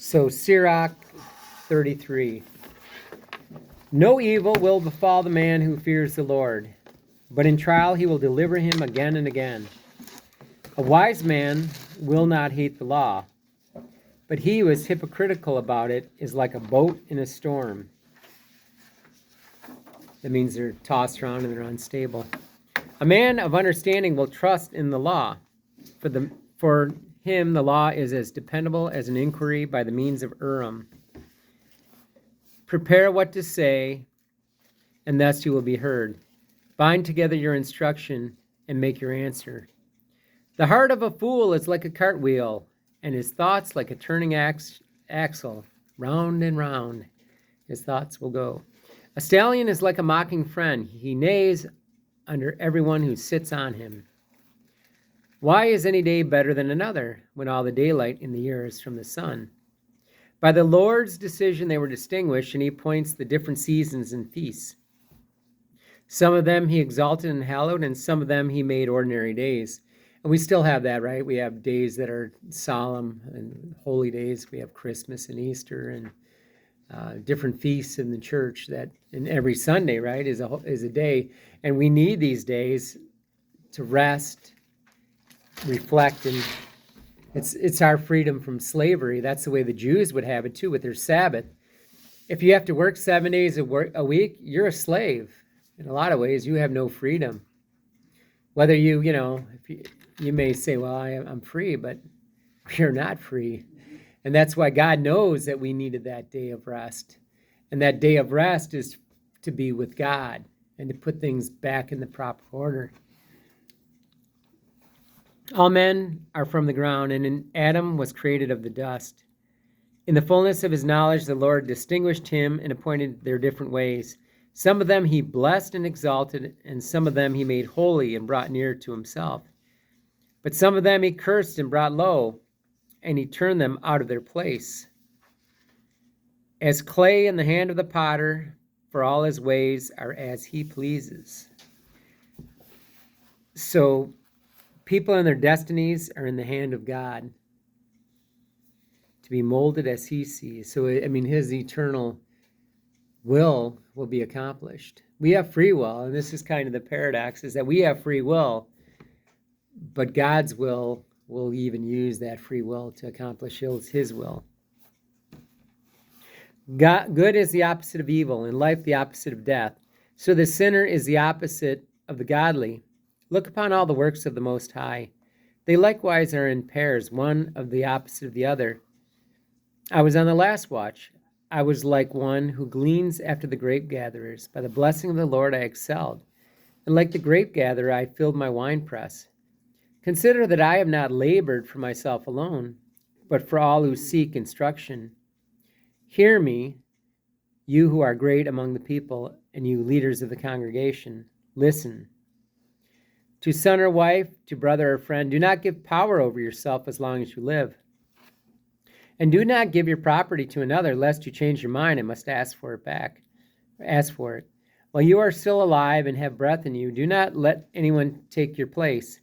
So Sirach 33. No evil will befall the man who fears the Lord, but in trial he will deliver him again and again. A wise man will not hate the law, but he who is hypocritical about it is like a boat in a storm. That means they're tossed around and they're unstable. A man of understanding will trust in the law. For him the law is as dependable as an inquiry by the means of Urim. Prepare what to say, and thus you will be heard. Bind together your instruction and make your answer. The heart of a fool is like a cartwheel, and his thoughts like a turning axle. Round and round his thoughts will go. A stallion is like a mocking friend. He neighs under everyone who sits on him. Why is any day better than another, when all the daylight in the year is from the sun? By the Lord's decision they were distinguished, and he appoints the different seasons and feasts. Some of them he exalted and hallowed, and some of them he made ordinary days. And we still have that, right? We have days that are solemn and holy days. We have Christmas and Easter and different feasts in the church and every Sunday, right, is a day. And we need these days to rest, reflect, and it's our freedom from slavery. That's the way the Jews would have it too with their Sabbath. If you have to work 7 days a week, you're a slave. In a lot of ways, you have no freedom. Whether you may say, well, I'm free, but you're not free. And that's why God knows that we needed that day of rest. And that day of rest is to be with God and to put things back in the proper order. All men are from the ground, and in Adam was created of the dust. In the fullness of his knowledge, the Lord distinguished him and appointed their different ways. Some of them he blessed and exalted, and some of them he made holy and brought near to himself. But some of them he cursed and brought low, and he turned them out of their place. As clay in the hand of the potter, for all his ways are as he pleases. So people and their destinies are in the hand of God to be molded as he sees. So, his eternal will be accomplished. We have free will, and this is kind of the paradox, is that we have free will, but God's will even use that free will to accomplish his will. Good is the opposite of evil, and life the opposite of death. So the sinner is the opposite of the godly. Look upon all the works of the Most High. They likewise are in pairs, one of the opposite of the other. I was on the last watch. I was like one who gleans after the grape gatherers. By the blessing of the Lord I excelled, and like the grape gatherer I filled my winepress. Consider that I have not labored for myself alone, but for all who seek instruction. Hear me, you who are great among the people, and you leaders of the congregation. Listen. To son or wife, to brother or friend, do not give power over yourself as long as you live. And do not give your property to another, lest you change your mind and must ask for it back. Ask for it. While you are still alive and have breath in you, do not let anyone take your place.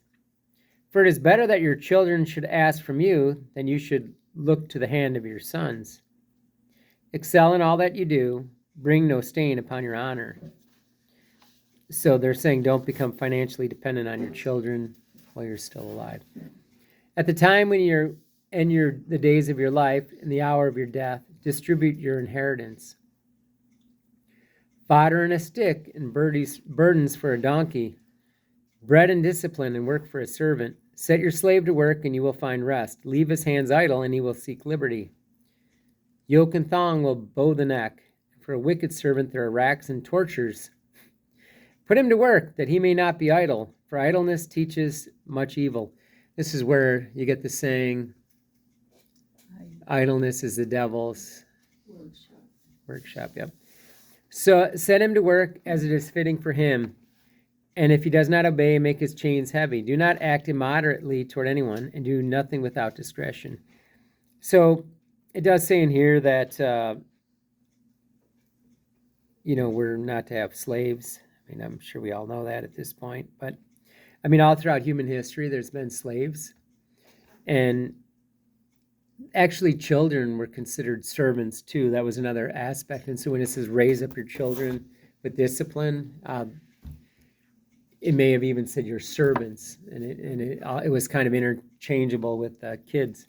For it is better that your children should ask from you than you should look to the hand of your sons. Excel in all that you do. Bring no stain upon your honor. So they're saying don't become financially dependent on your children while you're still alive. At the time when you're in the days of your life, in the hour of your death, distribute your inheritance. Fodder and a stick and burdens for a donkey. Bread and discipline and work for a servant. Set your slave to work and you will find rest. Leave his hands idle and he will seek liberty. Yoke and thong will bow the neck. For a wicked servant there are racks and tortures. Put him to work that he may not be idle, for idleness teaches much evil. This is where you get the saying, idleness is the devil's workshop. Yep. So set him to work as it is fitting for him. And if he does not obey, make his chains heavy. Do not act immoderately toward anyone, and do nothing without discretion. So it does say in here that, we're not to have slaves. I'm sure we all know that at this point. But, all throughout human history, there's been slaves. And Actually, children were considered servants too. That was another aspect. And so when it says raise up your children with discipline, it may have even said your servants, and it was kind of interchangeable with kids.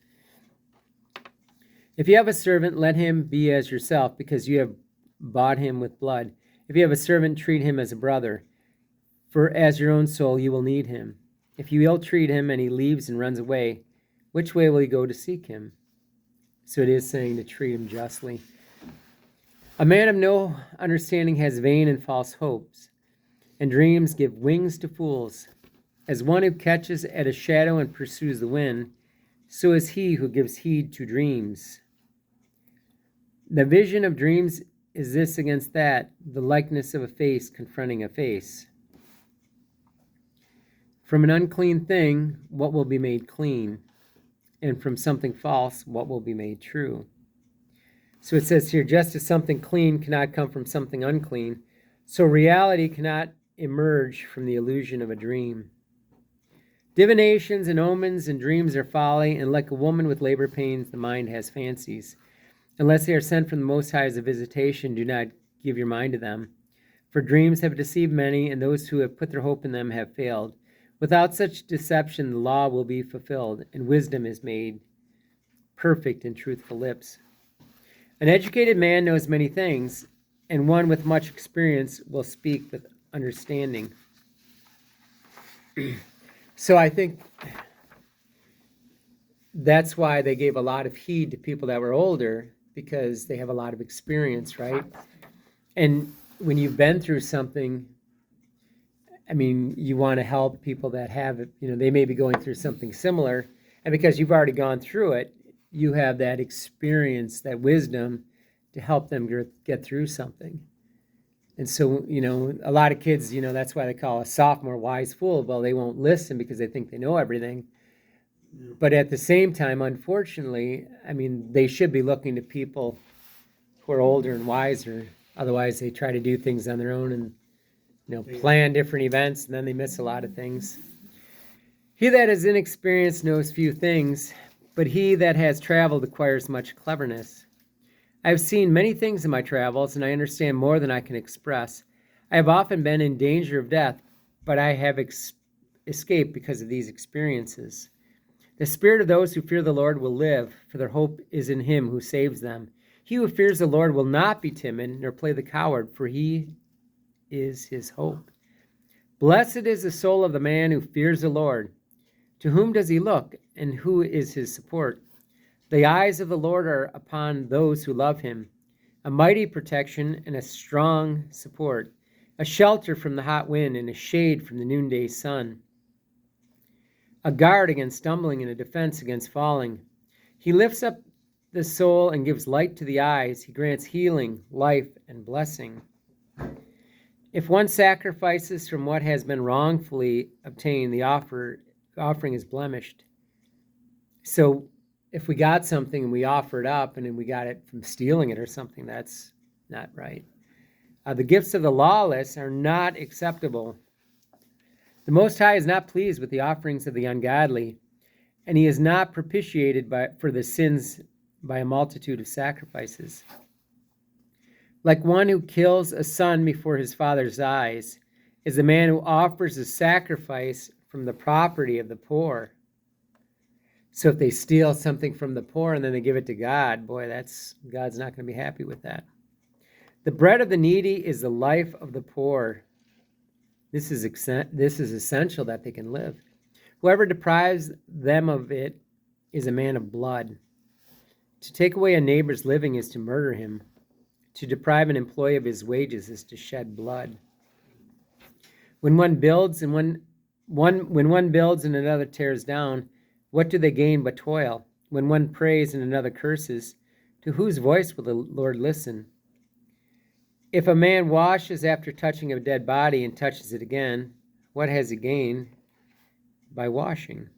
If you have a servant, let him be as yourself, because you have bought him with blood. If you have a servant, treat him as a brother, for as your own soul you will need him. If you ill-treat him and he leaves and runs away, which way will you go to seek him? So it is saying to treat him justly. A man of no understanding has vain and false hopes, and dreams give wings to fools. As one who catches at a shadow and pursues the wind, so is he who gives heed to dreams. The vision of dreams is this against that, the likeness of a face confronting a face. From an unclean thing, what will be made clean? And from something false, what will be made true? So it says here, just as something clean cannot come from something unclean, so reality cannot emerge from the illusion of a dream. Divinations and omens and dreams are folly, and like a woman with labor pains, the mind has fancies. Unless they are sent from the Most High as a visitation, do not give your mind to them. For dreams have deceived many, and those who have put their hope in them have failed. Without such deception, the law will be fulfilled, and wisdom is made perfect in truthful lips. An educated man knows many things, and one with much experience will speak with understanding. So I think that's why they gave a lot of heed to people that were older, because they have a lot of experience, right? And when you've been through something, I mean, you want to help people that have it, they may be going through something similar, and because you've already gone through it, you have that experience, that wisdom to help them get through something. And so, a lot of kids, that's why they call a sophomore wise fool. Well, they won't listen because they think they know everything. Yeah. But at the same time, unfortunately, I mean, they should be looking to people who are older and wiser. Otherwise, they try to do things on their own and, plan different events, and then they miss a lot of things. He that is inexperienced knows few things, but he that has traveled acquires much cleverness. I have seen many things in my travels, and I understand more than I can express. I have often been in danger of death, but I have escaped because of these experiences. The spirit of those who fear the Lord will live, for their hope is in him who saves them. He who fears the Lord will not be timid, nor play the coward, for he is his hope. Blessed is the soul of the man who fears the Lord. To whom does he look, and who is his support? The eyes of the Lord are upon those who love him, a mighty protection and a strong support, a shelter from the hot wind and a shade from the noonday sun, a guard against stumbling and a defense against falling. He lifts up the soul and gives light to the eyes. He grants healing, life, and blessing. If one sacrifices from what has been wrongfully obtained, the offering is blemished. So if we got something and we offer it up and then we got it from stealing it or something, that's not right. The gifts of the lawless are not acceptable. The Most High is not pleased with the offerings of the ungodly, and he is not propitiated for the sins by a multitude of sacrifices. Like one who kills a son before his father's eyes is the man who offers a sacrifice from the property of the poor. So if they steal something from the poor and then they give it to God, boy, God's not going to be happy with that. The bread of the needy is the life of the poor. This is essential that they can live. Whoever deprives them of it is a man of blood. To take away a neighbor's living is to murder him. To deprive an employee of his wages is to shed blood. When one builds and when one builds and another tears down, what do they gain but toil? When one prays and another curses, to whose voice will the Lord listen? If a man washes after touching a dead body and touches it again, what has he gained by washing?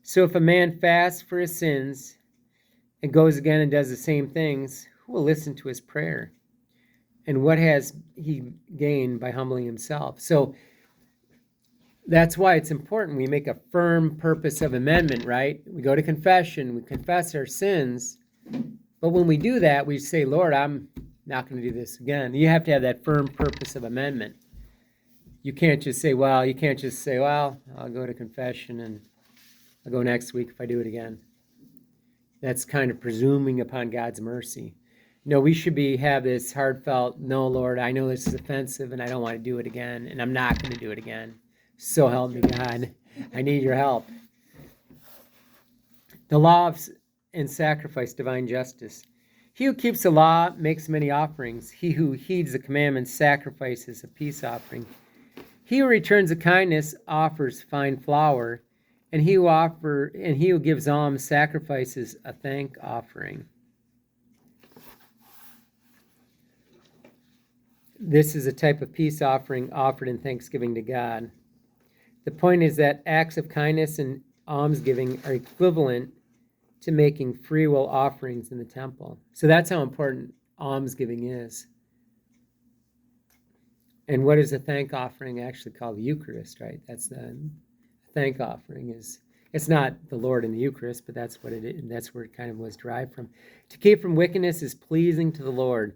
So if a man fasts for his sins and goes again and does the same things, who will listen to his prayer? And what has he gained by humbling himself? So That's why it's important we make a firm purpose of amendment, right? We go to confession, we confess our sins, but when we do that, we say, Lord, I'm not going to do this again. You have to have that firm purpose of amendment. You can't just say, well, I'll go to confession and I'll go next week if I do it again. That's kind of presuming upon God's mercy. No, we should have this heartfelt, no, Lord, I know this is offensive and I don't want to do it again, and I'm not going to do it again. So help me, God. I need your help. The law and sacrifice, divine justice. He who keeps the law makes many offerings. He who heeds the commandments sacrifices a peace offering. He who returns a kindness offers fine flour, and he who gives alms sacrifices a thank offering. This is a type of peace offering offered in thanksgiving to God. The point is that acts of kindness and almsgiving are equivalent to making free will offerings in the temple. So that's how important almsgiving is. And what is a thank offering actually called? The Eucharist, right? That's the thank offering. It's not the Lord in the Eucharist, but that's what it is. That's where it kind of was derived from. To keep from wickedness is pleasing to the Lord,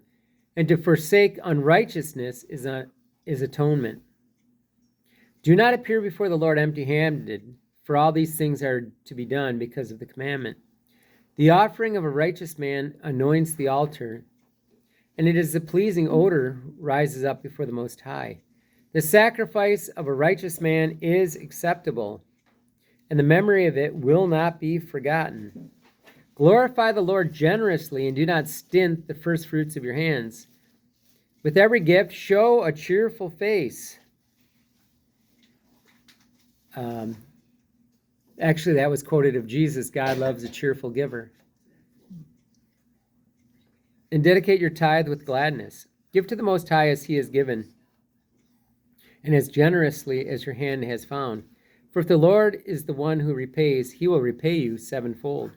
and to forsake unrighteousness is atonement. Do not appear before the Lord empty-handed, for all these things are to be done because of the commandment. The offering of a righteous man anoints the altar, and it is a pleasing odor rises up before the Most High. The sacrifice of a righteous man is acceptable, and the memory of it will not be forgotten. Glorify the Lord generously, and do not stint the first fruits of your hands. With every gift, show a cheerful face. Actually, that was quoted of Jesus. God loves a cheerful giver. And dedicate your tithe with gladness. Give to the Most High as he has given, and as generously as your hand has found. For if the Lord is the one who repays, he will repay you sevenfold.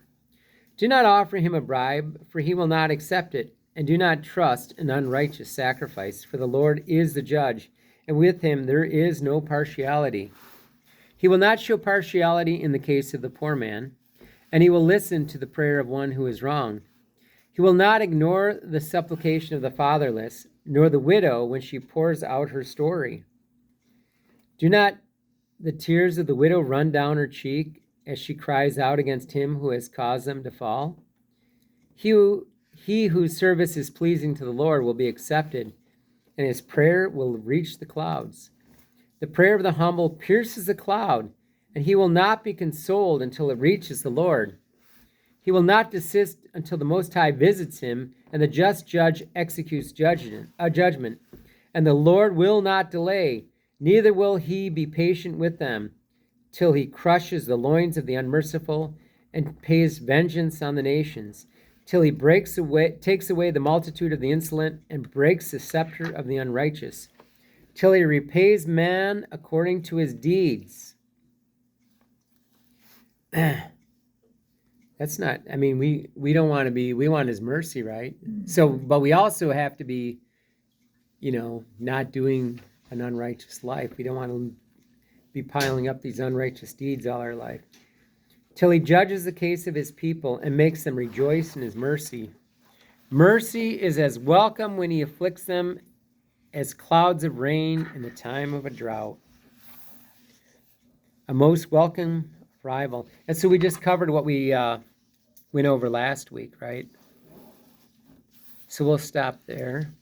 Do not offer him a bribe, for he will not accept it, and do not trust an unrighteous sacrifice, for the Lord is the judge, and with him there is no partiality. He will not show partiality in the case of the poor man, and he will listen to the prayer of one who is wronged. He will not ignore the supplication of the fatherless, nor the widow when she pours out her story. Do not the tears of the widow run down her cheek as she cries out against him who has caused them to fall? He whose service is pleasing to the Lord will be accepted, and his prayer will reach the clouds. The prayer of the humble pierces the cloud, and he will not be consoled until it reaches the Lord. He will not desist until the Most High visits him, and the just judge executes judgment. And the Lord will not delay, neither will he be patient with them, till he crushes the loins of the unmerciful and pays vengeance on the nations, till he takes away the multitude of the insolent and breaks the scepter of the unrighteous, till he repays man according to his deeds. That's not, we don't want to be, we want his mercy, right? So, but we also have to be, not doing an unrighteous life. We don't want to be piling up these unrighteous deeds all our life. Till he judges the case of his people and makes them rejoice in his mercy. Mercy is as welcome when he afflicts them as clouds of rain in the time of a drought. A most welcome arrival. And so we just covered what we went over last week, right? So we'll stop there.